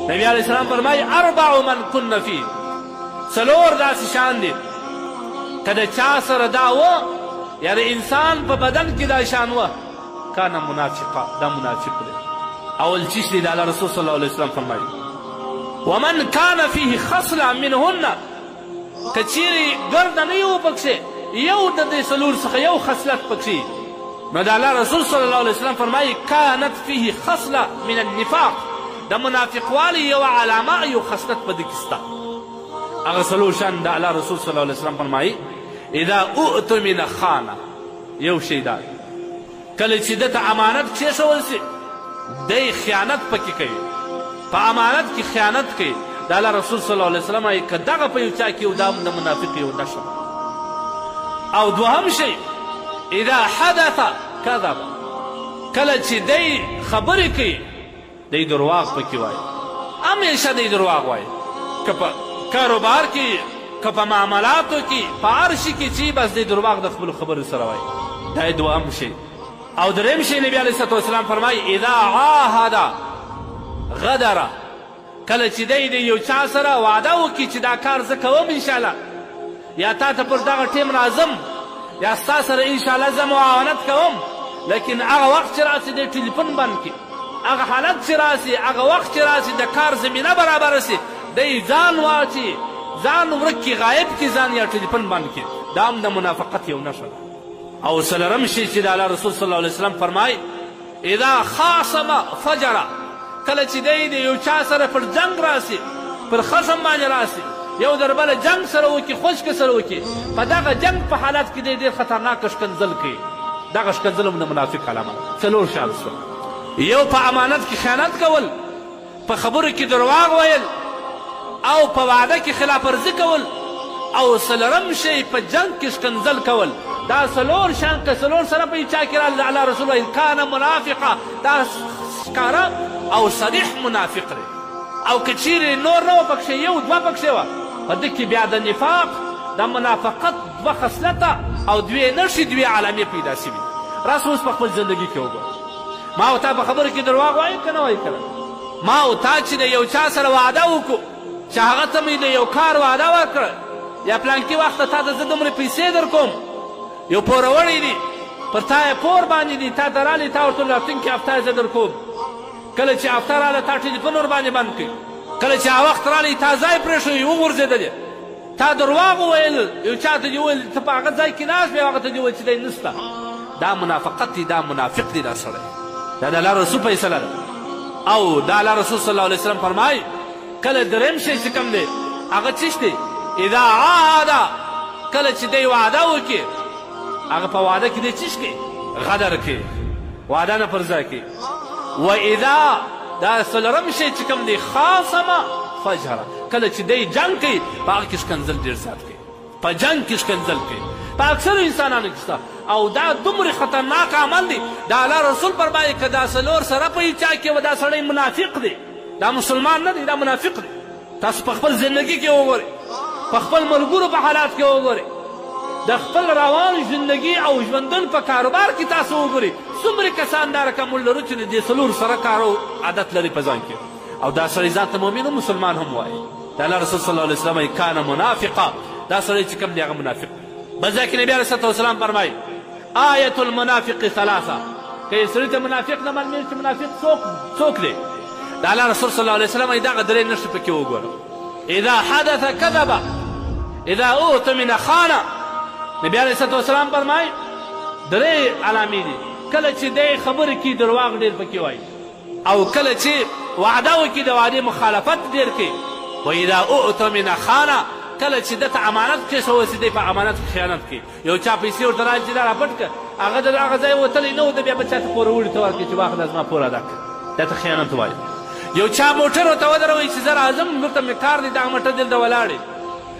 نبی علیه السلام فرمایي اربع من کن فی، څلور داسې شان دي که د چا سره دا و یا د انسان په بدن کې دا شان وه کان منافقا، دا منافق دی. اول چیز دی د الله رسول صلی الله علیه وسلم فرمایي ومن کان فیه خصله منهن، که چیرې ګرده نه یو پکښې یو د دې څلور څخه یو خصلت پکښې نو د الله رسول صلی الله علیه وسلم فرمایي کانت فیه خصله من النفاق، د منافقوالي یوه علامه یو خصلت په دې کې شته. هغه څلور شان د الله رسول صلی الله علیه وسلم فرمایي اذا اؤتمن خانه، یو شی دا کله چې ده ته امانت کېښول سي دی خیانت پکې کوي، په امانت کې خیانت کوي. د الله رسول صلی الله علیه وسلم وایي که دغه په یو چا کې یو دا د منافق یو نښه. او دوهم شی اذا حدث کذب، کله چې دی خبرې کوي دی درواغ پکې وایي، همیشه دی درواغ وایي، که په کاروبار کې که په معاملاتو کې په هر شي کې چې بس دی درواغ د خپلو خبرو سره وایي. دا دوهم شی. او دریم شی نبی علیه الصلاة والسلام فرمایي اذا عاهد غدر، کله چې دی د یو چا سره وعده وکړي چې دا کار زه کوم انشاءالله یا تا ته پر دغه ټیم راځم یا ستا سره انشاءالله زه معاونت کوم، لیکن هغه وخت چې راسي دی ټلیفون بند کړي، هغه حالت چې راسي هغه وخت چې راسي د کار زمینه برابره سي دی ځان واچي ځان ورک کړي غایب کړي ځان یا ټلیفون بند کړي، دا هم د منافقت یو نښه ده. او څلورم شی چې د الله رسول صلی الله علیه وسلم فرمایي اذا خاصم فجر، کله چې دی د یو چا سره پر جنګ راسي پر خصم باندې راسي یو در بله جنګ سره وکړي خوشکې سره وکړي، په دغه جنګ په حالت کې دی ډېر خطرناکه ښکنځل کوي، دغه ښکنځل هم د منافق علامه ده. څلور شیان شول، یو په امانت کې خیانت کول، په خبرو کې درواغ ویل، او په وعده کې خلاف ورزي کول، او څلورم شی په جنګ کې ښکنځل کول. دا څلور شیان که څلور سره په یو چا کې راغله الله رسول وایي کان منافقه، دا ښکاره او صریح منافق دی. او که چیرې نور نه وه پکښې یو دوه پکښې وه په دې کې بیا د نفاق د منافقت دوه خصلته او دوې نښې دوې علامې پیدا شوي. راسه اوس په خپل زندګي کې وګوره، ما او تا په خبرو کې درواغ وایو که نه وایو که نه؟ ما او تا چې د یو چا سره وعده وکړو چې هغه ته مې د یو کار وعده ورکړه یا پلانکي وخته تا ته زه دومره پیسې در کوم، یو پوروړی دی پر تا یې پور باندې دی، تا ته رالی تا ورته راتلونکې هفته زه در کوم، کله چې هفته راله تا ټلیفون ورباندې بند کړي، کله چې هغه وخت رالی تا ځای پرېښوی وغورځېدلې، تا درواغ وویل یو چا ته دې وویل ته په هغه ځای کې ناست وې هغه ته دې وویل چې دی نسته، دا منافقت دی، دا منافق دی دا سړی، دا د الله رسول فیصله ده. او دا الله رسول صلی الله علیه وسلم فرمایي کله دریم شی چې کوم دی هغه څه دی اذا عاهد، کله چې دی وعده وکړي هغه په وعده کې دی څه کوي غدر کوي، وعده نه پر ځای کوي. و اذا دا څلورم شی چې کوم دی خاصم فجر، کله چې دی جنګ کوي په هغه کې ښکنځل ډېر زیات کوي، په جنګ کې ښکنځل کوي، په اکثرو انسانانو کې شته. او دا دومره خطرناک عمل دی، دا الله رسول فرمایي که دا څلور سره په یو چا کې و دا سړی منافق دی، دا مسلمان نه دی، دا منافق دی. تاسو په خپل زندګي کې وګورئ، په خپل ملګرو په حالات کې وګورئ، د خپل روان زندګي او ژوندون په کاروبار کې تاسو وګورئ څومره کسان دا رقم لرو چې د دې څلور سره کار او عادت لري په ځان کې، او دا سړی ځان ته مؤمن او مسلمان هم وایي. د الله رسول صلی الله علیه وسلم وایي کان منافقا، دا سړی چې کوم دی هغه منافق. بل ځای کې نبي علیه الصلاة والسلام فرمایي آیة المنافق ثلاثه، که یو سړي ته منافق نه معلومېږي چې منافق څوک دی، د الله رسول صلی الله علیه وسلم وایي دغه درې نښې پکې وګوره. اذا حدث کذب، اذا اؤتمن خانه. نبی علیه الصلاة والسلام فرمایي درې علامې دي، کله چې دی خبرې کوي درواغ ډېر پکې وایي، او کله چې وعده وکړي د وعدې مخالفت ډېر کوي. و اذا اؤتمن خانه، کله چې ده ته امانت کېښول سي دی په امانت کې خیانت کوي. یو چا پیسې ورته راځي چې دا راپټ کړه، هغه د هغه ځای وتلی نه و، ده بیا به چا ته پوروړي ته ورکړي چې واخله زما پور ادا کړه، دا ته خیانت وایي. یو چا موټر ورته ودروي چې زه راځم دلته مې کار دی، دغه موټر دلته ولاړ دی،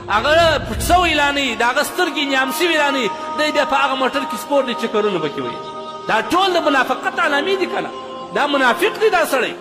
هغه پټ سوی لا نه وي، د هغه سترګې نیام سوي لا نه وي، دی بیا په هغه موټر کې سپور دی چکرونه پکې وایي. دا ټول د منافقت علامې دي که نه؟ دا منافق دی دا سړی.